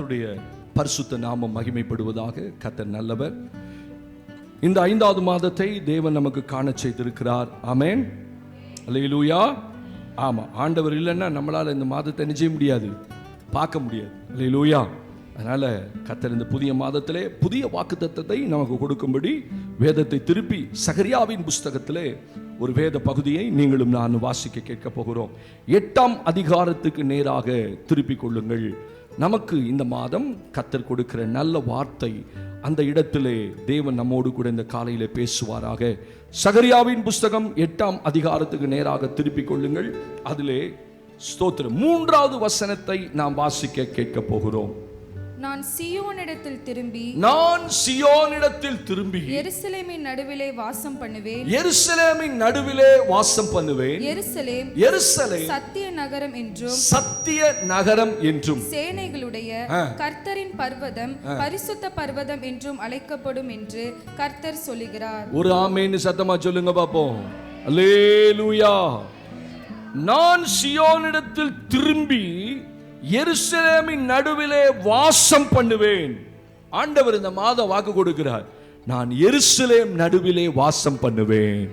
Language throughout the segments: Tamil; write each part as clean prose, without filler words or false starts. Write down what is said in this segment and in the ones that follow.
கர்த்தருடைய பரிசுத்த நாமம் மகிமைப்படுவதாக. கர்த்தர் நல்லவர். இந்த 5வது மாதத்தை தேவன் நமக்கு காண செய்திருக்கிறார். ஆமென், அல்லேலூயா. ஆமா, ஆண்டவர் இல்லைன்னா நம்மளால இந்த மாதத்தை என்ன செய்ய முடியாது, பார்க்க முடியாது. அல்லேலூயா. அதனால கர்த்தர் இந்த புதிய மாதத்திலே புதிய வாக்குத்தத்தத்தை நமக்கு கொடுக்கும்படி வேதத்தை திருப்பி சகரியாவின் புஸ்தகத்திலே ஒரு வேத பகுதியை நீங்களும் நான் வாசிக்க கேட்க போகிறோம். 8ஆம் அதிகாரத்துக்கு நேராக திருப்பிக் கொள்ளுங்கள். நமக்கு இந்த மாதம் கர்த்தர் கொடுக்கிற நல்ல வார்த்தை, அந்த இடத்திலே தேவன் நம்மோடு கூட இந்த காலையிலே பேசுவாராக. சகரியாவின் புஸ்தகம் 8ஆம் அதிகாரத்துக்கு நேராக திருப்பிக் கொள்ளுங்கள். அதிலே ஸ்தோத்திரம் 3வது வசனத்தை நாம் வாசிக்க கேட்க போகிறோம். நான் சீயோனிடத்தில் திரும்பி எருசலேமின் நடுவிலே வாசம் பண்ணுவேன். எருசலேமின் நடுவிலே வாசம் பண்ணுவேன். எருசலேம் சத்திய நகரம் என்றும் சேனைகளுடைய கர்த்தரின் பர்வதம் பரிசுத்த பர்வதம் என்றும் அழைக்கப்படும் என்று கர்த்தர் சொல்லுகிறார். ஒரு ஆமென் சத்தமா சொல்லுங்க பாப்போம். அல்லேலூயா. நான் சீயோனிடத்தில் திரும்பி எருசலேமின் நடுவிலே வாசம் பண்ணுவேன். ஆண்டவர் இந்த மாத வாக்கு கொடுக்கிறார். நான் எருசலேம் நடுவிலே வாசம் பண்ணுவேன்.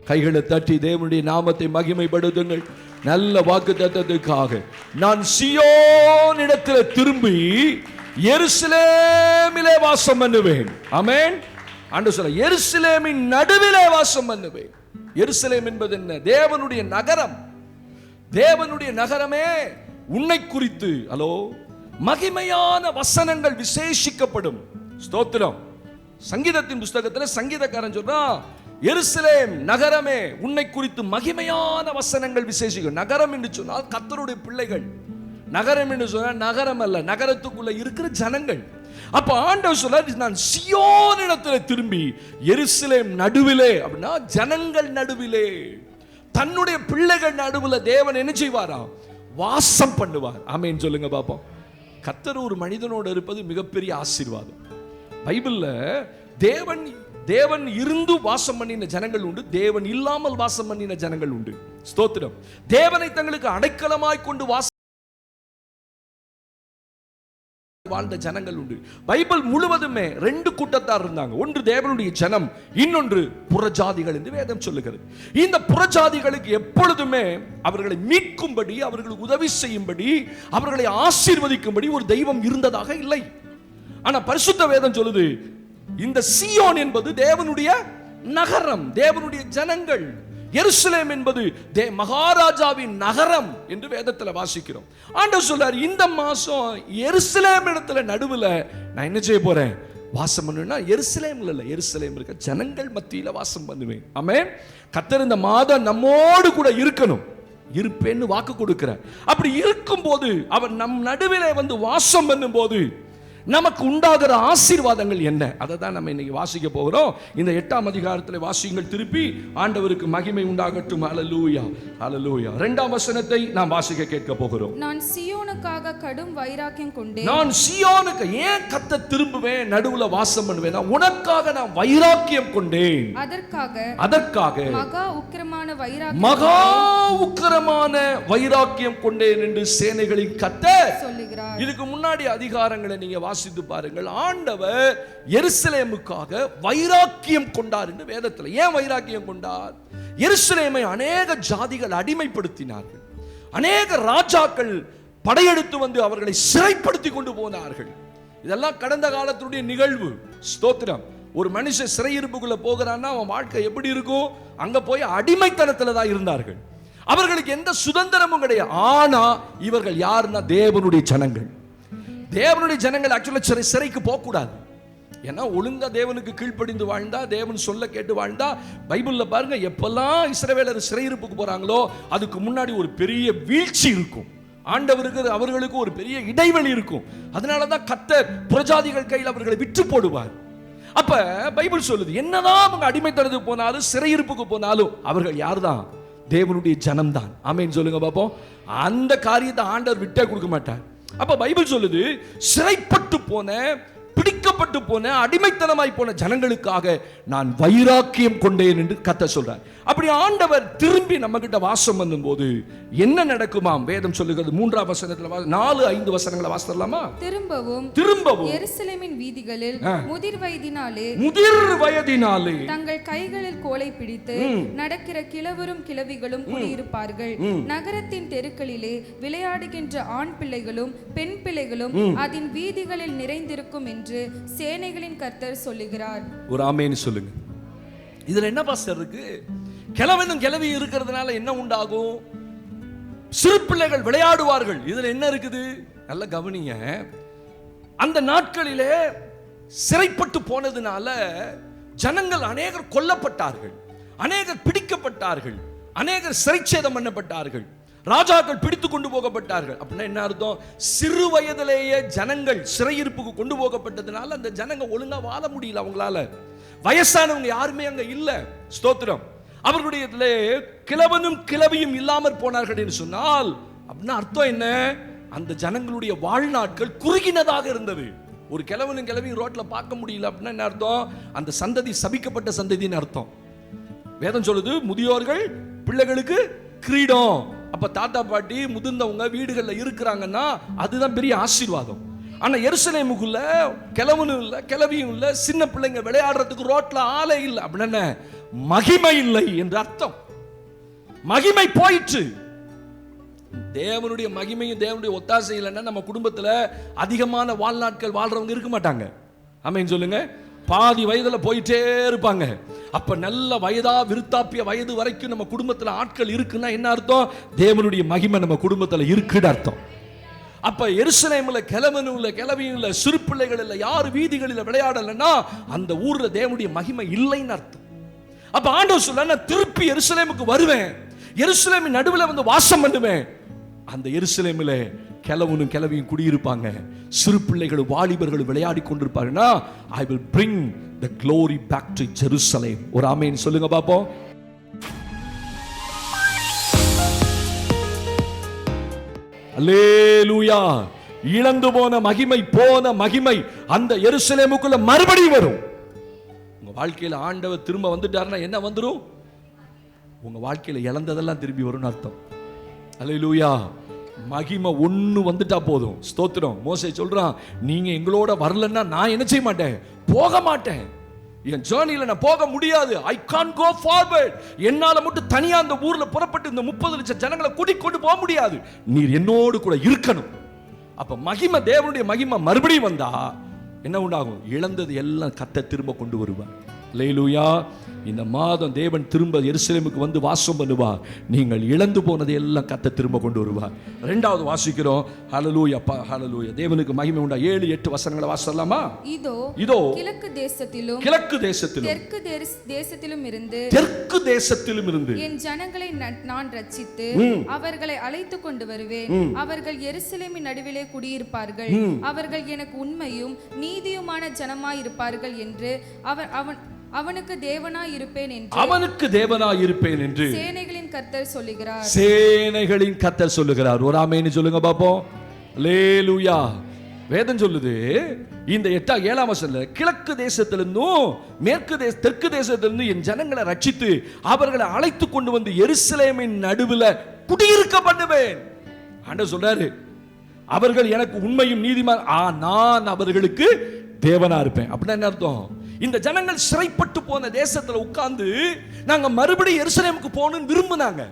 கைகளை தட்டி தேவனுடைய நாமத்தை மகிமைப்படுத்துங்கள். நல்ல வாக்கு தத்தத்துக்காக. நான் சீயோனிடத்தில் திரும்பி எருசலேமிலே வாசம் பண்ணுவேன். ஆமென். ஆண்டவர் சொல்ல எருசலேமின் நடுவிலே வாசம் பண்ணுவேன். எருசலேம் என்பது என்ன? தேவனுடைய நகரம். தேவனுடைய நகரமே உன்னை குறித்து மகிமையான வசனங்கள் விசேஷிக்கப்படும். ஸ்தோத்திரம். சங்கீதத்தின் புஸ்தகத்தில் சங்கீதக்காரன் சொல்றா, எருசலேம் நகரமே உன்னை குறித்து மகிமையான வசனங்கள் விசேஷிக்கும். நகரம் என்று சொன்னால் கர்த்தருடைய பிள்ளைகள். நகரம் என்று சொன்னால் நகரம் அல்ல, நகரத்துக்குள்ள இருக்கிற ஜனங்கள். அப்ப ஆண்டவர் சொல்றார், நான் சீயோனிடத்தில் திரும்பி எருசலேம் நடுவிலே, அப்படின்னா ஜனங்கள் நடுவிலே, தன்னுடைய பிள்ளைகள் நடுவில் தேவன் என்ன செய்வாரா? வாசம் பண்ணுவார். ஆமென் சொல்லுங்க பாப்போம். கர்த்தர் ஒரு மனிதனோடு இருப்பது மிகப்பெரிய ஆசீர்வாதம். பைபிள்ல தேவன் இருந்து வாசம் பண்ணின ஜனங்கள் உண்டு, தேவன் இல்லாமல் வாசம் பண்ணின ஜனங்கள் உண்டு. ஸ்தோத்திரம். தேவனை தங்களுக்கு அடைக்கலமாய் கொண்டு வாசம் வாழ்ந்த ஜனங்கள் உண்டு. பைபிள் முழுவதுமே 2 கூட்டத்தார் இருந்தாங்க. ஒன்று தேவனுடைய ஜனம், இன்னொன்று புறஜாதிகள் என்று வேதம் சொல்லுகிறது. இந்த புறஜாதிகளுக்கு எப்பொழுதுமே அவர்களை மீட்கும்படி, அவர்களுக்கு உதவி செய்யும்படி, அவர்களை ஆசீர்வதிக்கும்படி ஒரு தெய்வம் இருந்ததாக இல்லை. ஆனா பரிசுத்த வேதம் சொல்லுது, இந்த சீயோன் என்பது தேவனுடைய நகரம், தேவனுடைய ஜனங்கள். எருசலேம் என்பது மகாராஜாவின் நகரம் என்று வேதத்தில் வாசிக்கிறோம். ஆண்டவர் சொல்றார், இந்த மாசம் எருசலேம் இடத்துல நடுவில் நான் என்ன செய்ய போறேன்? வாசம் பண்ணுவேன்னா எருசலேம்ல இல்ல, எருசலேம் இருக்க ஜனங்கள் மத்தியில வாசம் பண்ணுவேன். ஆமென். கர்த்தர் இந்த மாதம் நம்மோடு கூட இருக்கணும், இருப்பேன்னு வாக்கு கொடுக்கிறார். அப்படி இருக்கும்போது அவர் நம் நடுவிலே வந்து வாசம் பண்ணும்போது நமக்கு உண்டாகிற ஆசீர்வாதங்கள் என்ன, அதை தான் நம்ம இன்னைக்கு வாசிக்க போகிறோம். இந்த 8ஆம் அதிகாரத்தில் வாசியுங்கள் திருப்பி. ஆண்டவருக்கு மகிமை உண்டாகட்டும். ஹல்லேலூயா, ஹல்லேலூயா. 2ஆம் வசனத்தை நாம் வாசிக்க கேட்க போகிறோம். நான் சீயோனுக்காக கடும் வைராக்கியம் கொண்டேன். நான் சீயோனுக்கு ஏன் கர்த்தர் திரும்புவேன், நடுவுல வாசம் பண்ணுவேன்? உனக்காக நான் வைராக்கியம் கொண்டேன். அதற்காக மகா உக்கிரமான வைராக்கியம் கொண்டேன் என்று சேனைகளின் கர்த்தர் சொல்லுகிறார். இதுக்கு முன்னாடி அதிகாரங்களை நீங்க வாசித்து பாருங்கள். ஆண்டவர் எருசலேமுக்காக வைராக்கியம் கொண்டார் என்று வேதத்தில். ஏன் வைராக்கியம் கொண்டார்? எருசலேமை அநேக ஜாதிகள் அடிமைப்படுத்தினார்கள். அநேக ராஜாக்கள் படையெடுத்து வந்து அவர்களை சிறைப்படுத்தி கொண்டு போனார்கள். இதெல்லாம் கடந்த காலத்துடைய நிகழ்வு. ஸ்தோத்திரம். ஒரு மனுஷன் சிறையிருப்புக்குள்ள போகிறான்னா அவன் வாழ்க்கை எப்படி இருக்கும்? அங்க போய் அடிமைத்தனத்துல தான் இருந்தார்கள். அவர்களுக்கு எந்த சுதந்திரமும் கிடையாது. ஆனா இவர்கள் யாருன்னா தேவனுடைய ஜனங்கள். தேவனுடைய ஜனங்கள் ஆக்சுவலா சிறைக்கு போக கூடாது. ஏன்னா ஒழுங்கா தேவனுக்கு கீழ்ப்படிந்து வாழ்ந்தா, தேவன் சொல்ல கேட்டு வாழ்ந்தா, பைபிள்ல பாருங்க, எப்பெல்லாம் இஸ்ரவேலர் சிறையிருப்புக்கு போறாங்களோ அதுக்கு முன்னாடி ஒரு பெரிய வீழ்ச்சி இருக்கும். ஆண்டவருக்கு அவர்களுக்கு ஒரு பெரிய இடைவெளி இருக்கும். அதனாலதான் கர்த்தர் புறஜாதிகள் கையில் அவர்களை விற்று போடுவார். அப்ப பைபிள் சொல்லுது, என்னதான் அவங்க அடிமைத்தனத்துக்கு போனாலும் சிறையிருப்புக்கு போனாலும் அவர்கள் யார்தான்? தேவனுடைய ஜனம்தான். ஆமென் சொல்லுங்க பாப்போம். அந்த காரியத்தை ஆண்டவர் விட்டே கொடுக்க மாட்டார். அப்ப பைபிள் சொல்லுது, சிறைப்பட்டு போன, பிடிக்க பிடிக்கப்பட்டு போன அடிமைத்தனமாய் போன ஜனங்களுக்காக நான் வைராக்கியம் கொண்டேன் என்று கர்த்தர் சொல்றார். அப்படி ஆண்டவர் திரும்பி நம்ம கிட்ட வாசம் பண்ணும்போது என்ன நடக்குமாம்? வேதம் சொல்லுகிறது 3ஆம் வசனத்துல 4-5 வசனங்களை வாசிக்கலாமா? திரும்பவும் எருசலேமின் வீதிகளில் முதிர் வயதினாலே தங்கள் கைகளில் கோலை பிடித்து நடக்கிற கிழவரும் கிழவிகளும் குடியிருப்பார்கள். நகரத்தின் தெருக்களிலே விளையாடுகின்ற ஆண் பிள்ளைகளும் பெண் பிள்ளைகளும் அதன் வீதிகளில் நிறைந்திருக்கும் என்று சேனைகளின் கர்த்தர் சொல்லுகிறார். ஒரு ஆமென் சொல்லுங்க. இதுல என்ன பாஸ்டர் இருக்கு? கிழவனும் கிழவி இருக்கிறதுனால என்ன உண்டாகும்? சிறு பிள்ளைகள் விளையாடுவார்கள். இதுல என்ன இருக்குது? நல்ல கவனிங்க. அந்த நாட்களிலே சிறைப்பட்டு போனதுனால ஜனங்கள் அநேகர் கொல்லப்பட்டார்கள், அநேகர் பிடிக்கப்பட்டார்கள், அநேகர் சிறைச்சேதம் பண்ணப்பட்டார்கள், ராஜாக்கள் பிடித்து கொண்டு போகப்பட்டார்கள். அப்படின்னா என்ன அர்த்தம்? சிறு வயதிலேயே ஜனங்கள் சிறையிருப்புக்கு கொண்டு போகப்பட்டதுனால அந்த ஜனங்க ஒழுங்கா வாழ முடியல. அவங்களால வயசானவங்க யாருமே அங்க இல்ல. ஸ்தோத்திரம். அவர்களுடைய கிழவனும் கிழவியும் இல்லாமற் போனார்கள் என்று சொன்னால் அப்படின்னா அர்த்தம் என்ன? அந்த ஜனங்களுடைய வாழ்நாட்கள் குறுகினதாக இருந்தது. ஒரு கிழவனும் கிழவியும் ரோட்ல பார்க்க முடியல அப்படின்னா என்ன அர்த்தம்? அந்த சந்ததி சபிக்கப்பட்ட சந்ததின்னு அர்த்தம். வேதம் சொல்லுது முதியோர்கள் பிள்ளைகளுக்கு கிரீடம். அப்ப தாத்தா பாட்டி முதிர்ந்தவங்க வீடுகள்ல இருக்கிறாங்கன்னா அதுதான் பெரிய ஆசீர்வாதம். ஆனா எருசலேமுக்குள்ள கிழவனும் இல்ல கிழவியும் இல்ல, சின்ன பிள்ளைங்க விளையாடுறதுக்கு ரோட்ல ஆளே இல்லை. அப்படின்னா மகிமை இல்லை என்று அர்த்தம். மகிமை போயிற்று. தேவனுடைய மகிமையும் தேவனுடைய ஒத்தாசை இல்லைன்னா நம்ம குடும்பத்துல அதிகமான வாழ்நாட்கள் வாழ்றவங்க இருக்க மாட்டாங்க. ஆமென் சொல்லுங்க. பாதி வயதுல போயிட்டே இருப்பாங்க. அப்ப நல்ல வயதா விருத்தாப்பிய வயது வரைக்கும் நம்ம குடும்பத்துல ஆட்கள் இருக்குன்னா என்ன அர்த்தம்? தேவனுடைய மகிமை நம்ம குடும்பத்துல இருக்குன்னு அர்த்தம். அப்ப எருசலேம்ல கிழவனும் இல்ல கிழவியும் இல்ல, சிறு பிள்ளைகள் இல்ல, யாரு வீதிகளில் விளையாடலன்னா அந்த ஊர்ல தேவனுடைய மகிமை இல்லைன்னு அர்த்தம். அப்ப ஆண்டவர் சொல்ல, நான் திருப்பி எருசலேமுக்கு வருவேன், எருசலேமின் நடுவில் வந்து வாசம் பண்ணுவேன். அந்த எருசலேமில் கிழவனும் கிழவியும் குடியிருப்பாங்க, சிறு பிள்ளைகளும் வாலிபர்களும் விளையாடி கொண்டிருப்பாங்கன்னா I will bring the glory back to Jerusalem. ஒரு ஆமென் சொல்லுங்க பாப்போம். அல்லேலூயா. இழந்து போன மகிமை அந்த எருசலேமுக்குள்ள மறுபடியும் வரும். உங்க வாழ்க்கையில ஆண்டவர் திரும்ப வந்துட்டாருன்னா என்ன வந்துரும்? உங்க வாழ்க்கையில இழந்ததெல்லாம் திரும்பி வரும்னு அர்த்தம். அல்லேலூயா. மகிமை ஒண்ணு வந்துட்டா போதும். ஸ்தோத்திரம். மோசே சொல்றான், நீங்க எங்களோட வரலன்னா நான் என்ன செய்ய மாட்டேன், போக மாட்டேன். என் ஜர்னில நான் போக முடியாது. I can't go forward. என்னால மட்டும் தனியா அந்த ஊர்ல புறப்பட்டு இந்த 30 லட்சம் ஜனங்களை கூட்டிக் கொண்டு போக முடியாது. நீர் என்னோடு கூட இருக்கணும். அப்ப மகிமை, தேவனுடைய மகிமை மறுபடியும் வந்தா என்ன உண்டாகும்? இழந்தது எல்லாம் கர்த்தர் திரும்ப கொண்டு வருவார். அல்லேலூயா. இந்த மாதம் தேவன் திரும்ப எருசலேமுக்கு வந்து வாசம் பண்ணுவார். நீங்கள் இழந்து போனதை எல்லாம் கர்த்தர் திரும்ப கொண்டு வருவார். இரண்டாவது வாசிக்கிறோம். ஹல்லேலூயா, ஹல்லேலூயா. தேவனுக்கு மகிமை உண்டா. 7-8 வசனங்களை வாசிக்கலாமா? இதோ கிழக்கு தேசத்திலும் தெற்கு தேசத்திலும் இருந்து என் ஜனங்களை நான் ரட்சித்து அவர்களை அழைத்து கொண்டு வருவேன். அவர்கள் எருசலேமின் நடுவிலே குடியிருப்பார்கள். அவர்கள் எனக்கு உண்மையும் நீதியுமான ஜனமாய் இருப்பார்கள் என்று அவனுக்கு தேவனாய் இருப்பேன் என்று சேனைகளின் கர்த்தர் சொல்லுகிறார். ஒரு ஆமென் சொல்லுங்க பாப்போம். அல்லேலூயா. வேதம் சொல்லுது இந்த 7ஆம் வசனத்துல கிழக்கு தேசத்திலிருந்தும் தெற்கு தெற்கு என் ஜனங்களை ரட்சித்து அவர்களை அழைத்து கொண்டு வந்து எருசலேமின் நடுவில் குடியிருக்க பண்ணுவேன். ஆண்டவர் சொல்றாரு, அவர்கள் எனக்கு உண்மையும் நீதிமான், நான் அவர்களுக்கு தேவனா இருப்பேன். அப்படின்னா என்ன அர்த்தம்? இந்த ஜனங்கள் சிறைப்பட்டு போன தேசத்துல உட்கார்ந்து நாங்க மறுபடியும் எருசலேமுக்கு போகணும்னு விரும்புனாங்க.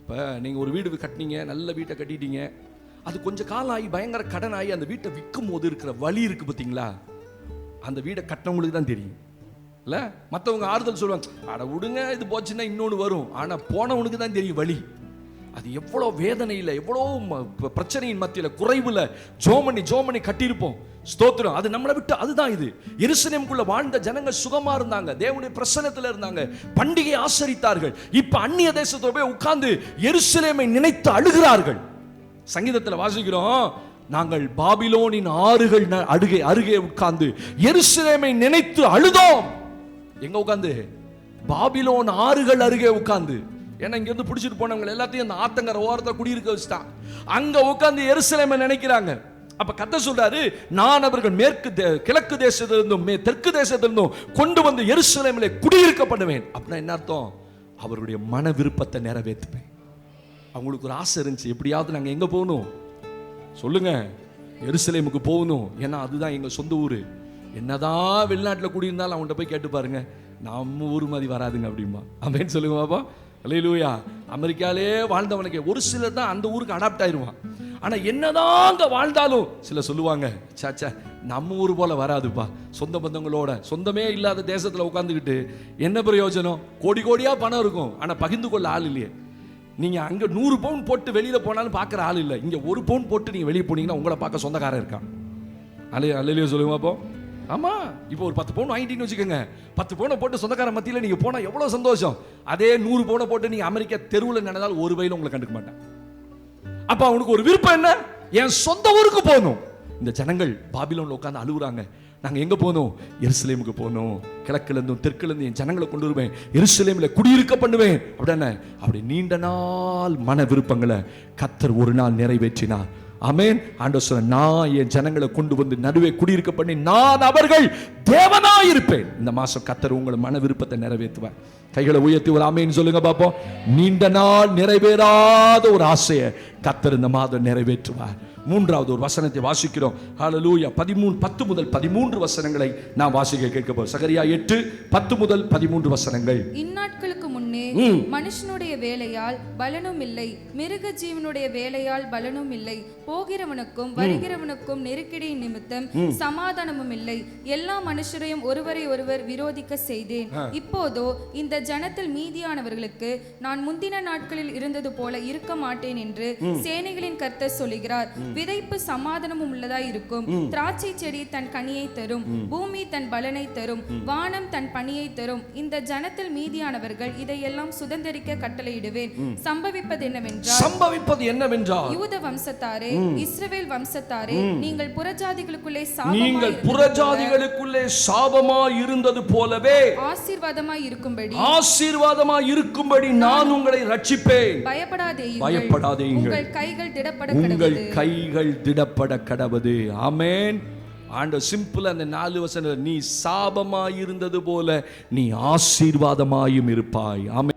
இப்ப நீங்க ஒரு வீடு கட்டினீங்க, நல்ல வீட்டை கட்டிட்டீங்க, அது கொஞ்சம் காலம் ஆகி பயங்கர கடன் ஆகி அந்த வீட்டை விற்கும் போது இருக்கிற வலி இருக்கு பார்த்தீங்களா? அந்த வீடை கட்டினவங்களுக்கு தான் தெரியும் இல்ல? மற்றவங்க ஆறுதல் சொல்லுவாங்க, அட விடுங்க இது போச்சுன்னா இன்னொன்று வரும். ஆனா போனவனுக்கு தான் தெரியும் வலி. அது எவ்வளோ வேதனையில், எவ்வளோ பிரச்சனையின் மத்தியில், குறைவுல ஜோமணி கட்டியிருப்போம். ஸ்தோத்திரம். அது நம்மளை விட்டு அதுதான் இது. எருசலேமுக்குள்ள வாழ்ந்த ஜனங்கள் சுகமா இருந்தாங்க, தேவனுடைய பிரசன்னத்தில் இருந்தாங்க, பண்டிகை ஆசரித்தார்கள். இப்ப அந்நிய தேசத்துல போய் உட்கார்ந்து எருசலேமை நினைத்து அழுகிறார்கள். சங்கீதத்தில் வாசிக்கிறோம், நாங்கள் பாபிலோனின் ஆறுகள் அருகே உட்கார்ந்து எருசலேமை நினைத்து அழுதோம். எங்க உட்கார்ந்து? பாபிலோன் ஆறுகள் அருகே உட்கார்ந்து. ஏன்னா இங்க இருந்து பிடிச்சிட்டு போனவங்க எல்லாத்தையும் அந்த ஆத்தங்கர ஓரத்தை குடியிருக்க வச்சுட்டான். அங்க உட்கார்ந்து எருசலேமை நினைக்கிறாங்க. அப்ப கர்த்தர் சொல்றாரு, நான் அவர்கள் கிழக்கு தேசத்திலிருந்தும் தெற்கு தேசத்திலிருந்தும் கொண்டு வந்து எருசலேமிலே குடியிருக்க பண்ணுவேன். அப்படின்னா என்ன அர்த்தம்? அவருடைய மன விருப்பத்தை நிறைவேற்றுவேன். அவங்களுக்கு ஒரு ஆசை இருந்துச்சு, எப்படியாவது நாங்கள் எங்கே போகணும் சொல்லுங்க, எருசலேமுக்கு போகணும், ஏன்னா அதுதான் எங்கள் சொந்த ஊர். என்னதான் வெளிநாட்டில் குடியிருந்தாலும் அவன்கிட்ட போய் கேட்டு பாருங்க, நம்ம ஊர் மாதிரி வராதுங்க அப்படிமா. அப்படின்னு சொல்லுங்க பாப்பா. அல்லேலூயா. அமெரிக்காலே வாழ்ந்தவனுக்கு ஒரு சிலர் தான் அந்த ஊருக்கு அடாப்ட் ஆயிடுவான். ஆனால் என்னதான் அங்கே வாழ்ந்தாலும் சில சொல்லுவாங்க, சாச்சா நம்ம ஊர் போல வராதுப்பா. சொந்த பந்தங்களோட சொந்தமே இல்லாத தேசத்தில் உட்காந்துக்கிட்டு என்ன பிரயோஜனம்? கோடி கோடியாக பணம் இருக்கும், ஆனால் பகிர்ந்து கொள்ள ஆள் இல்லையே. நீங்கள் அங்கே 100 பவுன் போட்டு வெளியில் போனாலும் பார்க்குற ஆள் இல்லை. இங்கே 1 பவுன் போட்டு நீங்கள் வெளியே போனீங்கன்னா உங்களை பார்க்க சொந்தக்காரன் இருக்கான். அல்லையோ சொல்லுங்க அப்போ. ஆமாம், இப்போ ஒரு 10 பவுன் வாங்கிட்டீங்கன்னு வச்சுக்கோங்க, 10 பவுனை போட்டு சொந்தக்காரன் மத்தியில் நீங்கள் போனால் எவ்வளோ சந்தோஷம். அதே 100 பவுனை போட்டு நீங்கள் அமெரிக்கா தெருவில் நடந்தால் ஒரு வயலும் உங்களை கண்டுக்க மாட்டேன். அப்போ அவனுக்கு ஒரு விருப்பம் என்ன? என் சொந்த ஊருக்கு போகணும். இந்த ஜனங்கள் பாபிலோன்ல உட்காந்து அழுகுறாங்க, நாங்கள் எங்கே போகணும்? எருசலேமுக்கு போகணும். கிழக்குலேருந்தும் தெற்குலேருந்து என் ஜனங்களை கொண்டு வருவேன், எருசலேமில் குடியிருக்க பண்ணுவேன். அப்படின்னா அப்படி நீண்ட நாள் மன விருப்பங்களை கர்த்தர் ஒரு நாள் நிறைவேற்றினார். ஆமென். ஆண்டவர் சொல்ற, நான் என் ஜனங்களை கொண்டு வந்து நடுவே குடியிருக்க பண்ணி நான் அவர்கள் தேவனாயிருப்பேன். இந்த மாசம் கர்த்தர் உங்கள் மன விருப்பத்தை நிறைவேற்றுவார். கைகளை உயர்த்தி ஒரு ஆமென் சொல்லுங்க பாப்போம். நீண்ட நாள் நிறைவேறாத ஒரு ஆசையை கர்த்தர் இந்த மாதம் நிறைவேற்றுவார். மூன்றாவது ஒரு வசனத்தை வாசிக்கிறோம். ஹல்லேலூயா. 10 முதல் 13 வசனங்களை நான் வாசிக்க கேட்க போறோம். சகரியா 8:10 முதல் 13 வசனங்கள். இந்நாட்களுக்கு முன்னே மனுஷனுடைய வேலையால் பலனும் இல்லை, மிருக ஜீவனுடைய வேலையால் பலனும் இல்லை, போகிறவனுக்கும் வருகிறவனுக்கும் நெருக்கடியின் நிமித்தம் சமாதானமும் இல்லை, எல்லா மனுஷரையும் ஒருவரை ஒருவர் விரோதிக்க செய்தேன். இப்போதோ இந்த ஜனத்தில் மீதியானவர்களுக்கு நான் முந்தின நாட்களில் இருந்தது போல இருக்க மாட்டேன் என்று சேனைகளின் கர்த்தர் சொல்லுகிறார். விதைப்பு சமாதானமும் உள்ளதாய் இருக்கும், திராட்சை செடி தன் கனியை தரும், பூமி தன் பலனை தரும், வானம் தன் பனியை தரும். இந்த ஜனத்தில் மீதியானவர்கள் இதையெல்லாம் சுதந்தரிக்க கட்டளையிடுவேன். சம்பவிப்பது என்னவென்றால் யூத வம்சத்தாரே, இஸ்ரவேல் வம்சத்தாரே, நீங்கள் புறஜாதிகளுக்குள்ளே சாபமாய் இருந்தது போலவே ஆசீர்வாதமாய் இருக்கும்படி நான் உங்களை ரட்சிப்பேன். பயப்படாதேயுங்கள், உங்கள் கைகள் திடப்பட கடவது. ஆமென். ஆண்டவர் சிம்பிள் அந்த 4 வசனம், நீ சாபமாய் இருந்தது போல நீ ஆசீர்வாதமாயும் இருப்பாய். ஆமென்.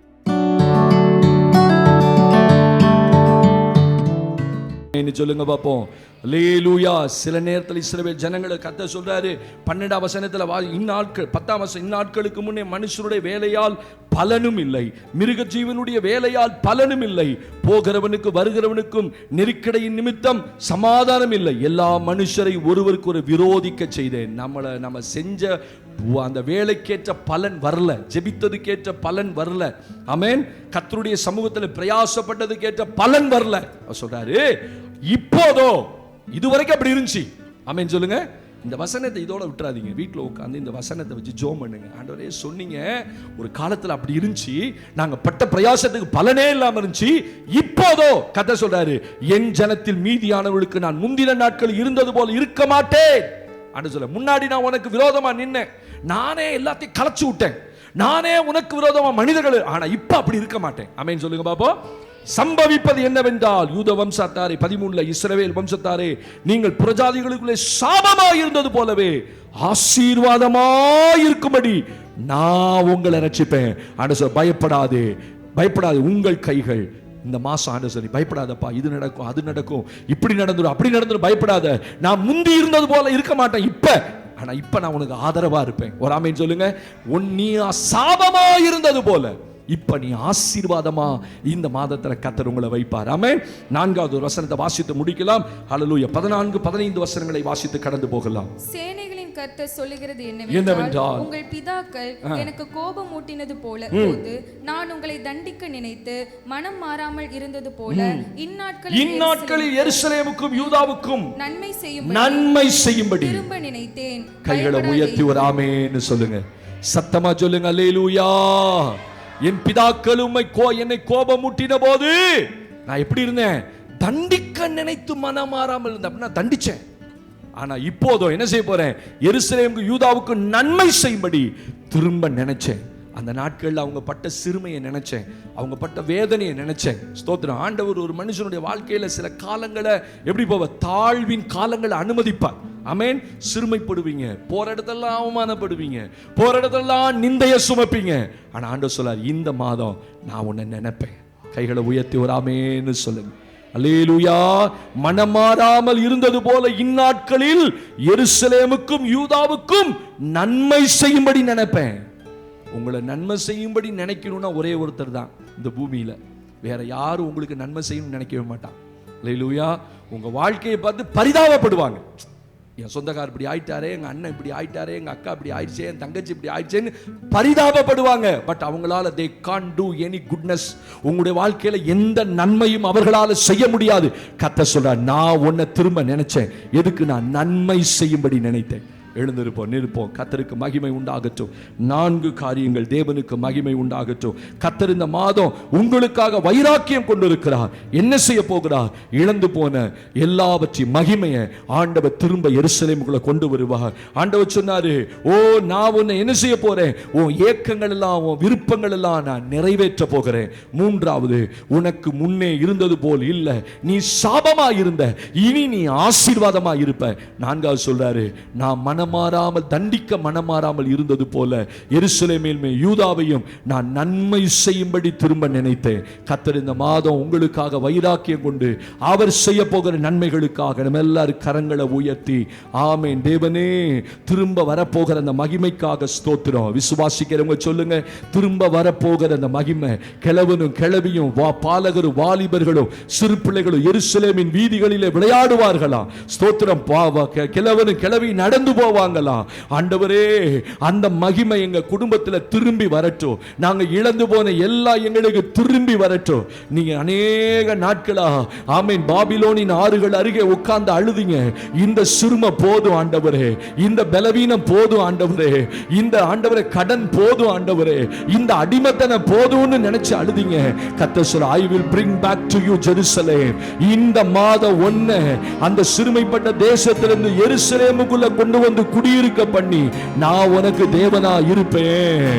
சொல்லுங்க பாப்போம். அல்லேலூயா. சில நேரத்தில் இஸ்ரவேல் ஜனங்களை கர்த்தர் சொல்றாரு 12ஆம் வசனத்தில், இந்நாட்கள் 10ஆம் வசனம், இந்நாட்களுக்கு முன்னே மனுஷனுடைய வேலையால் பலனும் இல்லை, மிருக ஜீவனுடைய வேலையால் பலனும் இல்லை, போகிறவனுக்கு வருகிறவனுக்கும் நெருக்கடியின் நிமித்தம் சமாதானம் இல்லை, எல்லா மனுஷரை ஒருவருக்கு ஒரு விரோதிக்க செய்தேன். நம்ம செஞ்ச அந்த வேலைக்கேற்ற பலன் வரல, ஜெபித்ததுக்கேற்ற பலன் வரல. ஆமென். கர்த்தருடைய சமூகத்தில் பிரயாசப்பட்டதுக்கேற்ற பலன் வரல. சொல்றாரு, இப்போதோ, இதுவரைக்கும் அப்படி இருந்துச்சு. ஆமென் சொல்லுங்க. இந்த வசனத்தை இதோட விட்டுறாதீங்க, வீட்டில் உட்காந்து இந்த வசனத்தை வச்சு ஜெபம் பண்ணுங்க. ஆண்டவரே சொன்னீங்க ஒரு காலத்தில் அப்படி இருந்துச்சு, நாங்கள் பட்ட பிரயாசத்துக்கு பலனே இல்லாமல் இருந்துச்சு, இப்போதோ கர்த்தர் சொல்றாரு, என் ஜனத்தில் மீதியானவர்களுக்கு நான் முந்தின நாட்கள் இருந்தது போல இருக்க மாட்டேன். ஆண்டவர் சொல்ல, முன்னாடி நான் உனக்கு விரோதமா நின்னேன், நானே எல்லாத்தையும் கலைச்சு விட்டேன், நானே உனக்கு விரோதமா மனிதர்கள், ஆனா இப்ப அப்படி இருக்க மாட்டேன். ஆமென் சொல்லுங்க பாப்போம். சம்பவிப்பது என்னவென்றால், யூத வம்சத்தாரே, 13 இஸ்ரவேல் வம்சத்தாரே, நீங்கள் புறஜாதிகளுக்குள்ளே சாபமாய் இருந்தது போலவே ஆசீர்வாதமாய் இருக்கும்படி நான் உங்களை ரட்சிப்பேன். ஆண்டவர் பயப்படாதே, உங்கள் கைகள். இந்த மாசம் ஆண்டவர் சொல்லி, பயப்படாதப்பா, இது நடக்கும், அது நடக்கும், இப்படி நடந்துடும், அப்படி நடந்துடும், பயப்படாத, நான் முந்தி இருந்தது போல இருக்க மாட்டேன் ஆனா இப்ப நான் உனக்கு ஆதரவா இருப்பேன். ஒரு ஆமென் சொல்லுங்க. நீ சாபமா இருந்தது போல இப்ப நீ ஆசீர்வாதமா இந்த மாதத்துல கர்த்தர் உங்களை வைப்பார். ஆமென். 4வது வசனத்தை வாசித்து முடிக்கலாம். ஹல்லேலூயா. 14, 15 வசனங்களை வாசித்து கடந்து போகலாம். சேனைகளின் கர்த்தர் சொல்லுகிறது என்னவென்றால், உங்கள் பிதாக்கள் எனக்கு கோபம் ஊட்டினது போல போது நான் உங்களை தண்டிக்க நினைத்து மனம் மாறாமல் இருந்தது போல இந்நாட்களில் எருசலேமுக்கும் யூதாவுக்கும் நன்மை செய்யும்படி திரும்ப நினைத்தேன். கைகளை உயர்த்தி ஒரு ஆமென் சொல்லுங்க. சத்தமா சொல்லுங்க. அல்லேலூயா. என் பிதாக்களும் என்னை கோபமூட்டின போது நான் எப்படி இருந்தேன்? தண்டிக்க நினைத்து மனம் மாறாமல் இருந்தேன். அப்படின்னா தண்டிச்சேன். ஆனா இப்போதோ என்ன செய்ய போறேன்? எருசலேமுக்கு யூதாவுக்கு நன்மை செய்யும்படி திரும்ப நினைச்சேன். அந்த நாட்களில் அவங்க பட்ட சிறுமையை நினைச்சேன், அவங்க பட்ட வேதனையை நினைச்சேன். ஸ்தோத்திரம். ஆண்டவர் ஒரு மனுஷனுடைய வாழ்க்கையில சில காலங்களை எப்படி போவ, தாழ்வின் காலங்களை அனுமதிப்பார். ஆமென். சிறுமைப்படுவீங்க, போற இடத்தெல்லாம் அவமானப்படுவீங்க, போற இடத்தெல்லாம் நிந்தைய சுமப்பீங்க. ஆனா ஆண்டவர் சொல்லார், இந்த மாதம் நான் உன்னை நினைப்பேன். கைகளை உயர்த்தி ஒரு ஆமென்னு சொல்லுங்க. அல்லேலூயா. மனமாறாமல் இருந்தது போல இந்நாட்களில் எருசலேமுக்கும் யூதாவுக்கும் நன்மை செய்யும்படி நினைப்பேன். உங்களை நன்மை செய்யும்படி நினைக்கணும்னா ஒரே ஒருத்தர் தான் இந்த பூமியில, வேற யாரும் உங்களுக்கு நன்மை செய்யணும்னு நினைக்கவே மாட்டான். அல்லேலூயா. உங்க வாழ்க்கையை பார்த்து பரிதாபப்படுவாங்க. என் சொந்தக்கார் இப்படி ஆயிட்டாரே, எங்க அண்ணன் இப்படி ஆயிட்டாரே, எங்க அக்கா இப்படி ஆயிடுச்சே, என் தங்கச்சி இப்படி ஆயிடுச்சேன்னு பரிதாபப்படுவாங்க. பட் அவங்களால they can't do any goodness. உங்களுடைய வாழ்க்கையில எந்த நன்மையும் அவர்களால செய்ய முடியாது. கர்த்தர் சொல்றார், நான் உன்னை திரும்ப நினைச்சேன். எதுக்கு? நான் நன்மை செய்யும்படி நினைத்தேன். எழுந்திருப்போம், நிற்போம். கர்த்தருக்கு மகிமை உண்டாகட்டும். 4 காரியங்கள் தேவனுக்கு மகிமை உண்டாகட்டும். கர்த்தர் இந்த மாதம் உங்களுக்காக வைராக்கியம் கொண்டிருக்கிறார். என்ன செய்ய போகிறார்? இழந்து போன எல்லாவற்றையும் மகிமையை ஆண்டவர் திரும்ப எருசலேமுக்குள்ள கொண்டு வருவார். ஆண்டவர் சொன்னாரு, ஓ நான் உன்னை என்ன செய்ய போறேன்? உன் ஏக்கங்கள் எல்லாம், உன் விருப்பங்கள் எல்லாம் நான் நிறைவேற்ற போகிறேன். 3வது, உனக்கு முன்னே இருந்தது போல் இல்ல, நீ சாபமா இருந்த, இனி நீ ஆசீர்வாதமா இருப்ப. 4வது சொல்றாரு, நான் மனமாறாமல், தண்டிக்க மனமாறாமல் இருந்தது போல எருசலேமின் மேல் யூதாவையும் நான் நன்மை செய்யும்படி திரும்ப நினைத்தேன். கர்த்தர் இந்த மாதம் உங்களுக்காக வைராக்கியம் கொண்டு அவர் செய்ய போகிற நன்மைகளுக்காக நம்ம எல்லாரும் கரங்களை உயர்த்தி ஆமென். தேவனே, திரும்ப வரப்போகிற அந்த மகிமைக்காக ஸ்தோத்திரம். விசுவாசிக்கிறவங்க சொல்லுங்க, திரும்ப வரப்போகிற அந்த மகிமை, கிழவனும் கிழவியும் பாலகரும் வாலிபர்களும் சிறு பிள்ளைகளும் எருசலேமின் வீதிகளிலே விளையாடுவார்களாம். ஸ்தோத்திரம். கிழவனும் கிழவி நடந்து போவாங்களா. ஆண்டவரே, அந்த மகிமை எங்க குடும்பத்தில் திரும்பி வரட்டும். நாங்க இழந்து போன எல்லாம் எங்களுக்கு திரும்பி வரட்டும். நீங்க அநேக நாட்களா ஆமென் பாபிலோனின் ஆறுகள் அருகே உட்கார்ந்து அழுதிங்க. இந்த சிறுமை போதும் ஆண்டவரே, இந்த பலவீனம் போதும் ஆண்டவரே, இந்த ஆண்டவரே கடன் போதும் ஆண்டவரே, இந்த அடிமைத்தனம் போதும்னு நினைச்சு அழுதிங்க. கர்த்தர் சொல்றார், I will bring back to you Jerusalem. இந்த மாதம் 1 அந்த சிறுமைப்பட்ட தேசத்திலிருந்து எருசலேமுக்குள்ள கொண்டு வந்து குடியிருக்க பண்ணி நான் உனக்கு தேவனா இருப்பேன்.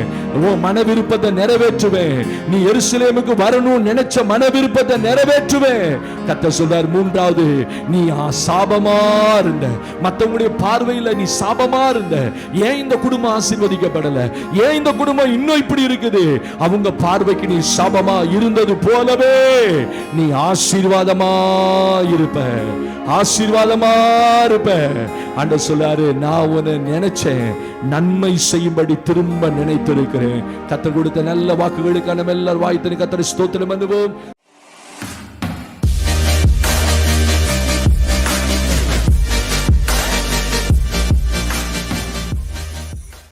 உன் மன விருப்பத்தை நிறைவேற்றுவேன். நீ எருசலேமுக்கு வரணும் நினைச்ச மன விருப்பத்தை நிறைவேற்றுவேன். கர்த்தர் சொல்றார், 3வது, நீ சாபமா இருந்த, மத்தவங்களுடைய பார்வையில் நீ சாபமா இருந்த. ஏன் இந்த குடும்பம் ஆசீர்வதிக்கப்படல? ஏன் இந்த குடும்பம் இன்னும் இப்படி இருக்குது? அவங்க பார்வைக்கு நீ சாபமா இருந்தது போலவே நீ ஆசீர்வாதமா இருப்ப, ஆசீர்வாதமா இருப்ப. ஆண்டவர் சொல்றாரு, நான் உன்னை நினைச்சேன், நன்மை செய்யும்படி திரும்ப நினைத்திருக்கிறேன். கர்த்தர் கொடுத்த நல்ல வாக்குகளுக்கான எல்லாரும் வாய்த்தனை கர்த்தரை ஸ்தோத்திரம் பண்ணுவோம்.